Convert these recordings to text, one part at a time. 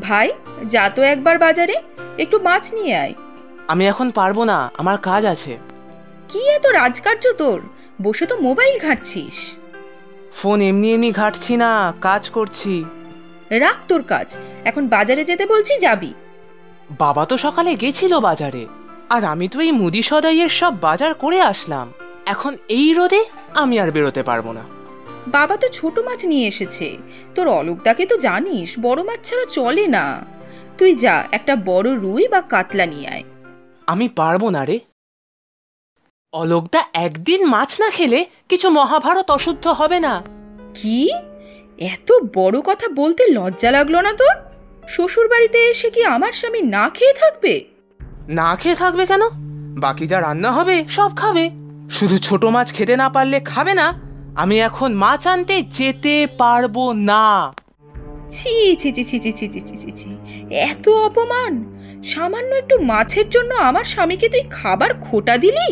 ভাই, যা তো একবার বাজারে, একটু মাছ নিয়ে আয়। আমি এখন পারবো না, আমার কাজ আছে। কি এত রাজকার্য তোর? বসে তো মোবাইল ঘাঁটছিস। ফোন এমনি এমনি ঘাঁটছি না, কাজ করছি। রাখ তোর কাজ, এখন বাজারে যেতে বলছি, যাবি? বাবা তো সকালে গেছিল বাজারে, আর আমি তো এই মুদি সদাইয়ের সব বাজার করে আসলাম। এখন এই রোদে আমি আর বেরোতে পারবো না। বাবা তো ছোট মাছ নিয়ে এসেছে। তোর অলোকদাকে তো জানিস, বড় মাছ ছাড়া চলে না। তুই যা, একটা বড় রুই বা কাতলা নিয়ে আয়। আমি পারবো না রে। অলোকদা একদিন মাছ না খেলে কিছু মহাভারত অশুদ্ধ হবে না। কি? এত বড় কথা বলতে লজ্জা লাগলো না তোর? শ্বশুর বাড়িতে এসে কি আমার স্বামী না খেয়ে থাকবে? না খেয়ে থাকবে কেন? বাকি যা রান্না হবে সব খাবে। শুধু ছোট মাছ খেতে না পারলে খাবে না? আমি এখন মাছ আনতে যেতে পারবো না। ছি ছি ছি ছি ছি ছি ছি ছি ছি ছি, এত অপমান! সামান্য একটু মাছের জন্য আমার স্বামীকে তুই খাবার খোটা দিলি?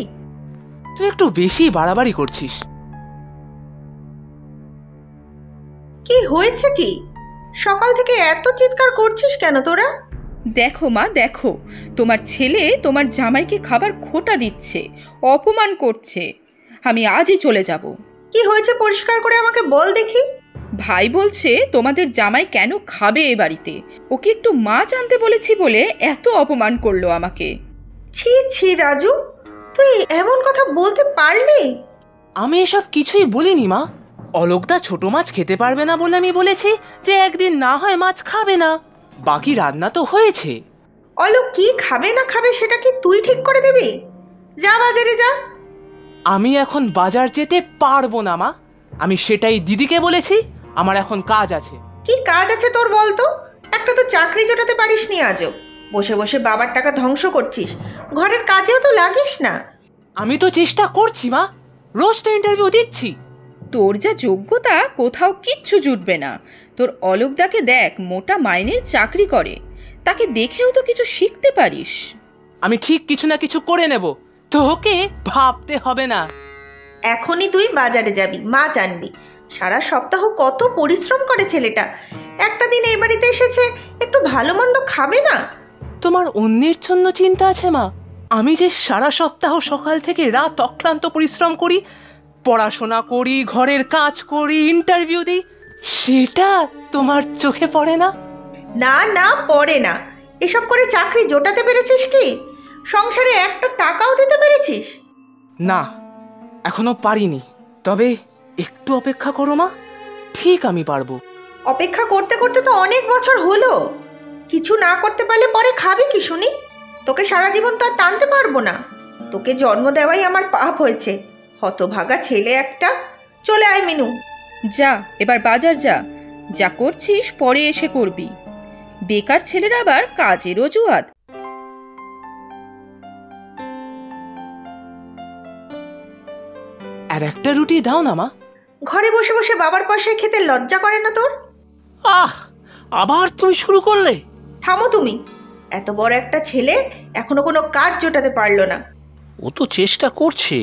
তুই একটু বেশি বাড়াবাড়ি করছিস। কি হয়েছে? কি সকাল থেকে এত চিৎকার করছিস কেন তোরা? দেখো মা, দেখো, তোমার ছেলে তোমার জামাইকে খাবার খোটা দিচ্ছে, অপমান করছে। আমি আজই চলে যাব। কি হয়েছে পরিষ্কার করে আমাকে বল দেখি। ভাই বলছে তোমাদের জামাই কেন খাবে এ বাড়িতে, ওকে একটু মাছ আনতে বলেছি বলে এত অপমান করলো আমাকে। ছি ছি রাজু, তুই এমন কথা বলতে পারলি? আমি এসব কিছুই বলিনি মা। অলোকদা ছোট মাছ খেতে পারবে না বলে আমি বলেছি যে একদিন না হয় মাছ খাবে না। বাকি রান্না তো হয়েছে। অলোক কি খাবে না খাবে সেটা কি তুই ঠিক করে দিবি? যা বাজারে যা। আমি এখন বাজার যেতে পারবো না মা। আমি সেটাই দিদিকে বলেছি। আমার এখন কাজ আছে। কি কাজ আছে তোর বলতো? একটা তো চাকরি জোটাতে পারিসনি আজও। বসে বসে বাবার টাকা ধ্বংস করছিস, ঘরের কাজেও তো লাগিস না। আমি তো চেষ্টা করছি মা, রোজ তো ইন্টারভিউ দিচ্ছি। তোর যা যোগ্যতা, কোথাও কিচ্ছু জুটবে না। তোর অলোকদাকে দেখ, মোটা মাইনের চাকরি করে, তাকে দেখেও তো কিছু শিখতে পারিস। আমি ঠিক কিছু না কিছু করে নেব, তোকে ভাবতে হবে না। এখনই তুই বাজারে যাবি, মাছ আনবি। সারা সপ্তাহ কত পরিশ্রম করে ছেলেটা, একটা দিন এই বাড়িতে এসেছে, একটু ভালো মন্দ খাবে না? তোমার অন্যের জন্য চিন্তা আছে মা? আমি যে সারা সপ্তাহ সকাল থেকে রাত অক্লান্ত পরিশ্রম করি, পড়াশোনা করি, ঘরের কাজ করি, ইন্টারভিউ দিই, সেটা তোমার চোখে পড়ে না? না না, পড়ে না। এসব করে চাকরি জোটাতে পেরেছিস কি? সংসারে একটা টাকাও দিতে পেরেছিস? না, এখনো পারিনি। তবে একটু অপেক্ষা করো মা, ঠিক আমি পারবো। অপেক্ষা করতে করতে তো অনেক বছর হলো। কিছু না করতে পারলে পরে খাবি কি শুনি? তোকে সারা জীবন তো আর টানতে পারবো না। তোকে জন্ম দেওয়াই আমার পাপ হয়েছে, হতভাগা ছেলে একটা। চলে আয় মিনু। যা, এবার বাজার যা। যা করছিস পরে এসে করবি। বেকার ছেলেরা আবার কাজের অজুহাত। আর একটা রুটি দাও না মা। ঘরে বসে বসে বাবার পয়সায় খেতে লজ্জা করে না তোর? আহ, আবার তুমি শুরু করলে? থামো তুমি। এত বড় একটা ছেলে এখনো কোনো কাজ জোটাতে পারলো না। ও তো চেষ্টা করছে,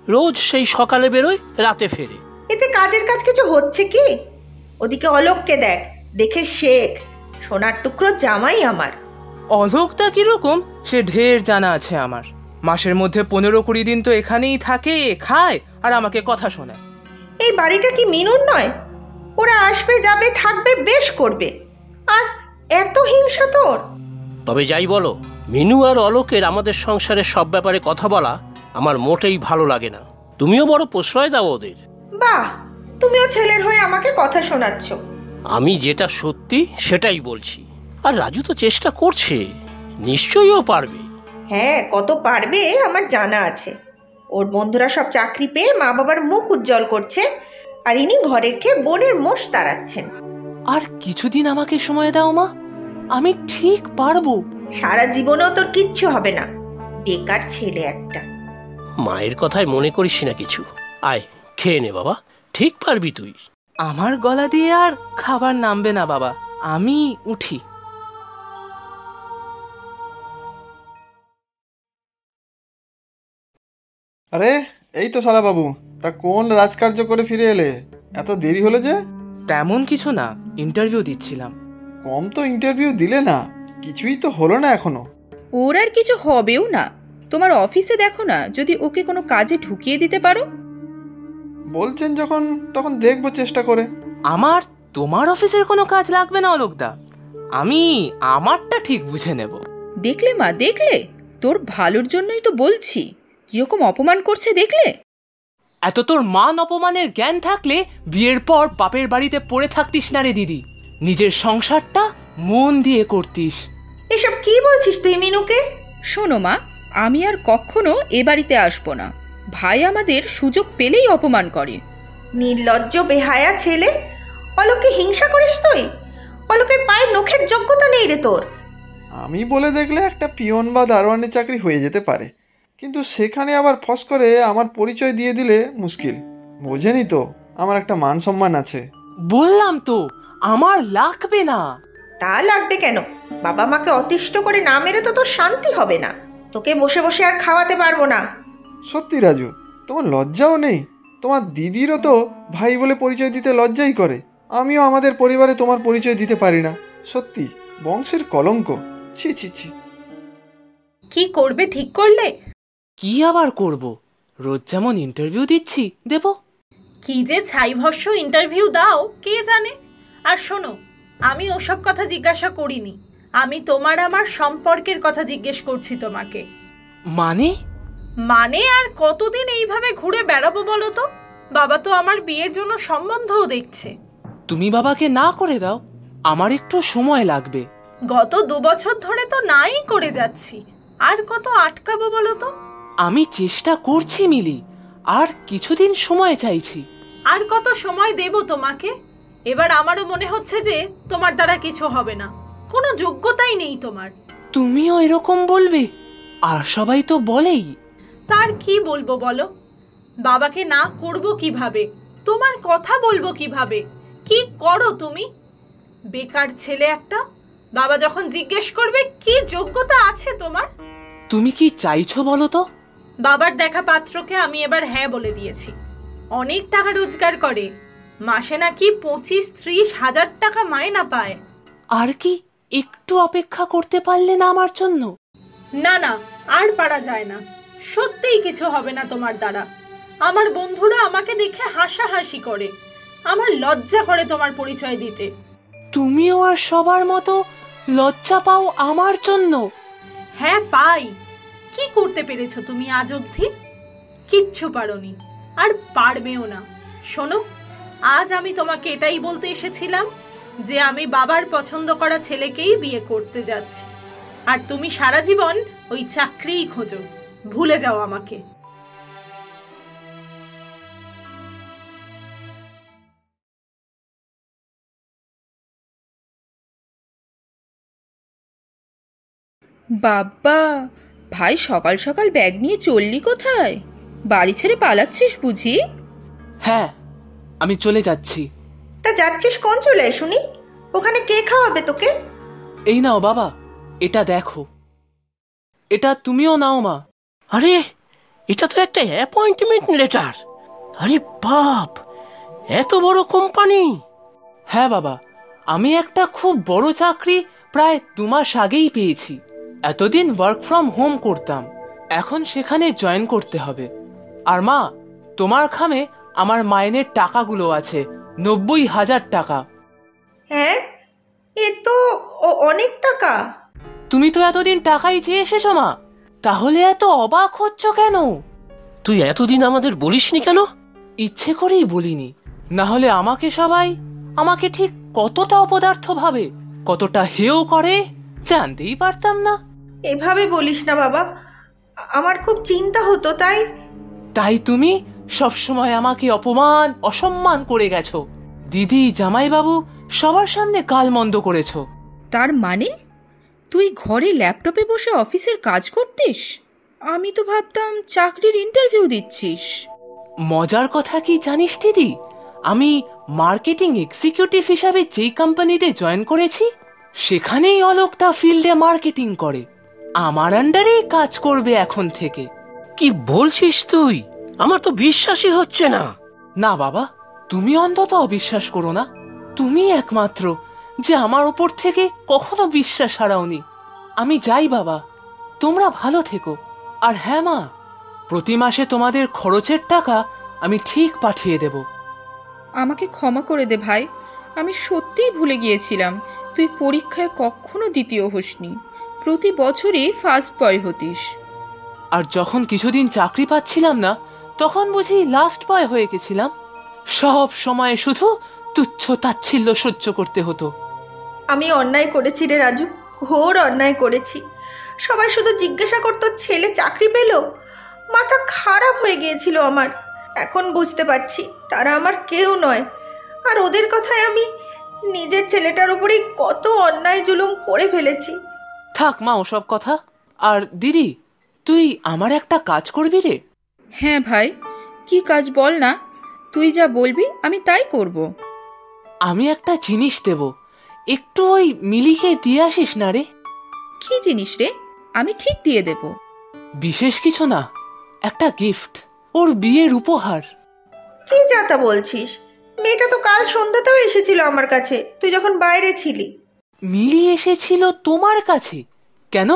রোজ সেই সকালে বেরোয়, রাতে ফেরে। এতে কাজের কাজ কিছু হচ্ছে কি? ওদিকে অলোককে দেখ, দেখে শেখ। সোনার টুকরো জামাই আমার। অলোকটা কিরকম সে ঢের জানা আছে আমার। মাসের মধ্যে 15-20 দিন তো এখানেই থাকে, খায় আর আমাকে কথা শোনায়। এই বাড়িটা কি মিনুর নয়? ওরা আসবে যাবে থাকবে, বেশ করবে। আর এত হিংসা তোর? তবে যাই বলো, মিনু আর অলোকের আমাদের সংসারের সব ব্যাপারে কথা বলা আমার মোটেই ভালো লাগে না। তুমিও বড় প্রশ্রয় দাও ওদের। বাহ, তুমিও ছেলের হয়ে আমাকে কথা শোনাচ্ছ। আমি যেটা সত্যি সেটাই বলছি। আর রাজু তো চেষ্টা করছে, নিশ্চয়ই ও পারবে। হ্যাঁ, কত পারবে আমার জানা আছে। ওর বন্ধুরা সব চাকরি পেয়ে মা বাবার মুখ উজ্জ্বল করছে, আর ইনি ঘরে খেয়ে বোনের মোষ তাড়াচ্ছেন। আর কিছুদিন আমাকে সময় দাও মা, আমি ঠিক পারবো। সারা জীবনেও তোর কিচ্ছু হবে না, বেকার ছেলে একটা। মায়ের কথায় মনে করিস না কিছু। আয় খেয়ে নে বাবা, ঠিক পারবি তুই। আমার গলা দিয়ে আর খাবার নামবে না বাবা, আমি উঠি। আরে এই তো শালা বাবু, তা কোন রাজকার্য করে ফিরে এলে? এত দেরি হলো যে? তেমন কিছু না, ইন্টারভিউ দিচ্ছিলাম। কম তো ইন্টারভিউ দিলে না, কিছুই তো হলো না এখনো। ওর আর কিছু হবেও না। তোমার অফিসে দেখো না, যদি ওকে কোনো কাজে ঢুকিয়ে দিতে পারো। বলছেন যখন, তখন দেখবো চেষ্টা করে। আমার তোমার অফিসের কোনো কাজ লাগবে না অলোকদা, আমি আমারটা ঠিক বুঝে নেব। দেখলে মা, দেখলে? তোর ভালোর জন্যই তো বলছি। কিরকম অপমান করছে দেখলে? এত তোর মান অপমানের জ্ঞান থাকলে বিয়ের পর বাপের বাড়িতে পড়ে থাকতিস না রে দিদি, নিজের সংসারটা মন দিয়ে করতিস। এসব কি বলছিস তুই মিনুকে? শোনো মা, আমি আর কখনো এ বাড়িতে আসবো না। ভাই আমাদের সুযোগ পেলেই অপমান করে। নির্লজ্জ বেহায়া ছেলে। অলোককে হিংসা করিস তুই? অলোকের পায়ের নখের যোগ্যতা নেই রে তোর। আমি বলে দেখলে একটা পিয়ন বা দারোয়ানের চাকরি হয়ে যেতে পারে, কিন্তু সেখানে আবার ফস করে আমার পরিচয় দিয়ে দিলে মুশকিল। বোঝেনি তো, আমার একটা মান সম্মান আছে। বললাম তো আমার লাগবে না। তা লাগবে কেন? বাবা মাকে অতিষ্ঠ করে না মেরে তো তোর শান্তি হবে না। তোকে বসে বসে আর খাওয়াতে পারবো না। সত্যি রাজু, তোমার লজ্জাও নেই? তোমার দিদিরও তো ভাই বলে পরিচয় দিতে লজ্জাই করে। আমিও আমাদের পরিবারে তোমার পরিচয় দিতে পারি না। সত্যি বংশের কলঙ্ক। ছি ছি ছি। কি করবে ঠিক করলে? কি আবার করব, রোজ যেমন ইন্টারভিউ দিচ্ছি দেব। কি যে ছাইভস্য ইন্টারভিউ দাও কে জানে। আর শোনো, আমি ওসব কথা জিজ্ঞাসা করিনি। আমি তোমার আমার সম্পর্কের কথা জিজ্ঞেস করছি তোমাকে। মানে? মানে আর কতদিন এইভাবে ঘুরে বেড়াবো বলো তো? বাবা তো আমার বিয়ের জন্য সম্বন্ধও দেখছে। তুমি বাবাকে না করে দাও, আমার একটু সময় লাগবে। গত 2 বছর ধরে তো নাই করে যাচ্ছি, আর কত আটকাবো বলো তো? আমি চেষ্টা করছি মিলি, আর কিছুদিন সময় চাইছি। আর কত সময় দেব তোমাকে? এবার আমারও মনে হচ্ছে যে তোমার দ্বারা কিছু হবে না, কোনো যোগ্যতাই নেই তোমার। তুমিও এরকম বলবে? আর সবাই তো বলেই। তার কি বলবো বলো? বাবাকে না করব কিভাবে? তোমার কথা বলবো কিভাবে? কি করো তুমি? বেকার ছেলে একটা। বাবা যখন জিজ্ঞেস করবে কি যোগ্যতা আছে তোমার, তুমি কি চাইছো বলো তো? বাবার দেখা পাত্রকে আমি এবার হ্যাঁ বলে দিয়েছি। অনেক টাকা রোজগার করে, মাসে নাকি 25-30 হাজার টাকা মাইনা পায়। আর কি একটু অপেক্ষা করতে পারলে না আমার জন্য? না না, আর পারা যায় না। সত্যিই কিছু হবে না তোমার দ্বারা। আমার বন্ধুরা আমাকে দেখে হাসাহাসি করে, আমার লজ্জা করে তোমার পরিচয় দিতে। তুমিও আর সবার মতো লজ্জা পাও আমার জন্য? হ্যাঁ পাই। কি করতে পেরেছো তুমি আজ অবধি? কিচ্ছু পারোনি, আর পারবেও না। শোনো, আজ আমি তোমাকে এটাই বলতে এসেছিলাম যে আমি বাবার পছন্দ করা ছেলেকেই বিয়ে করতে যাচ্ছি। আর তুমি সারা জীবন ওই চাকরিই খোঁজো, ভুলে যাও আমাকে। বাবা, ভাই সকাল সকাল ব্যাগ নিয়ে চললি কোথায়? বাড়ি ছেড়ে পালাচ্ছিস বুঝি? হ্যাঁ, আমি চলে যাচ্ছি। তা যাচ্ছিস কোন চলে শুনি? ওখানে কে খাওয়াবে তোকে? এই নাও বাবা, এটা দেখো। এটা তুমিও নাও মা। আরে, এটা তো একটা অ্যাপয়েন্টমেন্ট লেটার। আরে বাপ, এত বড় কোম্পানি! হ্যাঁ বাবা, আমি একটা খুব বড় চাকরি প্রায় 2 মাস আগেই পেয়েছি। এতদিন ওয়ার্ক ফ্রম হোম করতাম, এখন সেখানে জয়েন করতে হবে। আর মা, তোমার খামে আমার মাইনের টাকাগুলো আছে, 90,000 টাকা। হ্যাঁ, এ তো অনেক টাকা। তুমি তো এতদিন টাকাই চেয়ে এসেছো মা, তাহলে এত অবাক হচ্ছ কেন? তুই এতদিন আমাদের বলিসনি কেন? ইচ্ছে করেই বলিনি, না হলে আমাকে ঠিক কতটা অপদার্থ ভাবে, কতটা হেয় করে জানতেই পারতাম না। এভাবে বলিস না বাবা, আমার খুব চিন্তা হতো। তাই তুমি সবসময় আমাকে অপমান অসম্মান করে গেছো। দিদি, জামাইবাবু সবার সামনে গাল মন্দ করেছো। তার মানে তুই ঘরে ল্যাপটপে বসে অফিসের কাজ করতিস? আমি তো ভাবতাম চাকরির ইন্টারভিউ দিচ্ছিস। মজার কথা কি জানিস দিদি, আমি মার্কেটিং এক্সিকিউটিভ হিসাবে যেই কোম্পানিতে জয়েন করেছি, সেখানেই অলোকটা ফিল্ডে মার্কেটিং করে। আমার আন্ডারেই কাজ করবে এখন থেকে। কি বলছিস তুই? আমার তো বিশ্বাসই হচ্ছে না। না বাবা, তুমি অন্তত অবিশ্বাস করো না। তুমি একমাত্র যে আমার উপর থেকে কখনো বিশ্বাস হারাওনি। আমি যাই বাবা, তোমরা ভালো থেকো। আর হ্যাঁ মা, প্রতি মাসে তোমাদের খরচের টাকা আমি ঠিক পাঠিয়ে দেব। আমাকে ক্ষমা করে দে ভাই, আমি সত্যিই ভুলে গিয়েছিলাম তুই পরীক্ষায় কখনো দ্বিতীয় হসনি, প্রতি বছরই ফার্স্ট বয় হতিস। আর যখন কিছুদিন চাকরি পাচ্ছিলাম না, তখন বুঝি লাস্ট বয় হয়ে গেছিলাম। সব সময় শুধু তুচ্ছ তাচ্ছিল্য সহ্য করতে হতো। আমি অন্যায় করেছি রে রাজু, ঘোর অন্যায় করেছি। সবাই শুধু জিজ্ঞাসা করতো ছেলে চাকরি পেল, মাথা খারাপ হয়ে গিয়েছিল আমার। এখন বুঝতে পারছি তারা আমার কেউ নয়, আর ওদের কথায় আমি নিজের ছেলেটার উপরেই কত অন্যায় জুলুম করে ফেলেছি। থাক মা ওসব কথা। আর দিদি, তুই আমার একটা কাজ করবি রে? হ্যাঁ ভাই, কি কাজ বল না, তুই যা বলবি আমি তাই করব। আমি একটা জিনিস দেব, একটু ওই মিলিকে দিয়ে আসিস না রে। কি জিনিস রে? আমি ঠিক দিয়ে দেব। বিশেষ কিছু না, একটা গিফট, ওর বিয়ের উপহার। কি যাতা বলছিস? মেয়েটা তো কাল সন্ধ্যাতেও এসেছিল আমার কাছে, তুই যখন বাইরে ছিলি। মিলি এসেছিল তোমার কাছে? কেন?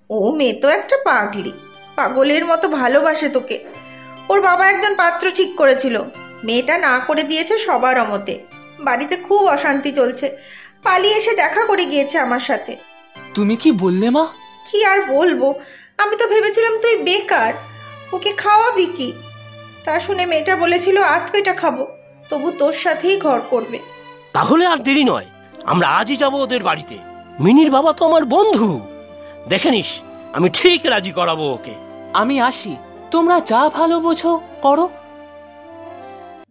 ও মেয়ে তো একটা পাগলি, পাগলের মতো ভালোবাসে তোকে। ওর বাবা একজন পাত্র ঠিক করেছিল, মেয়েটা না করে দিয়েছে সবার অমতে। বাড়িতে খুব অশান্তি চলছে, পালিয়ে এসে দেখা করে গিয়েছে আমার সাথে। তুমি কি বললে মা? কি আর বলবো, আমি তো ভেবেছিলাম তুই বেকার, ওকে খাওয়াবি কি। তা শুনে মেয়েটা বলেছিল আধপেটা খাবো, তবু তোর সাথেই ঘর করবে। তাহলে আর দেরি নয়, আমরা আজই যাব ওদের বাড়িতে। মিনির বাবা তো আমার বন্ধু, দেখে নিস আমি ঠিক রাজি করাবো ওকে। আমি আসি, তোমরা যা ভালো বোঝো করো।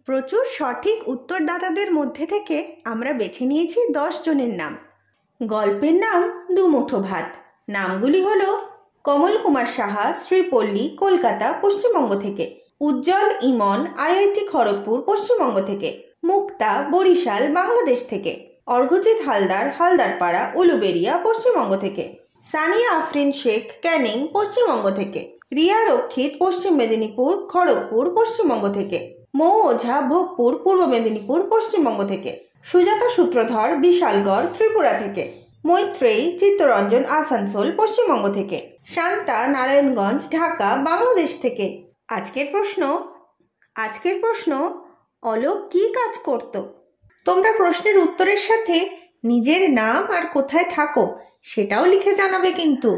প্রচুর সঠিক উত্তরদাতাদের মধ্যে থেকে আমরা বেছে নিয়েছি 10 জনের নাম। গল্পের নাম দুমুঠো ভাত। নামগুলি হলো কমল কুমার সাহা, শ্রীপল্লী, কলকাতা, পশ্চিমবঙ্গ থেকে; উজ্জ্বল ইমন, আইআইটি খড়গপুর, পশ্চিমবঙ্গ থেকে; মুক্তা, বরিশাল, বাংলাদেশ থেকে; অর্ঘজিৎ হালদার, হালদারপাড়া, উলুবেড়িয়া, পশ্চিমবঙ্গ থেকে; সানিয়া আফরিন শেখ, ক্যানিং, পশ্চিমবঙ্গ থেকে; রিয়া রক্ষিত, পশ্চিম মেদিনীপুর, খড়গপুর, পশ্চিমবঙ্গ থেকে; মৌ ওঝা, ভোগপুর, পূর্ব মেদিনীপুর, পশ্চিমবঙ্গ থেকে; সুজাতা সূত্রধর, বিশালগড়, ত্রিপুরা থেকে; মৈত্রেয়ী চিত্তরঞ্জন, আসানসোল, পশ্চিমবঙ্গ থেকে; শান্তা, নারায়ণগঞ্জ, ঢাকা, বাংলাদেশ থেকে। আজকের প্রশ্ন, অলোক কি কাজ করত? তোমরা প্রশ্নের উত্তরের সাথে নিজের নাম আর কোথায় থাকো সেটাও লিখে জানাবে কিন্তু।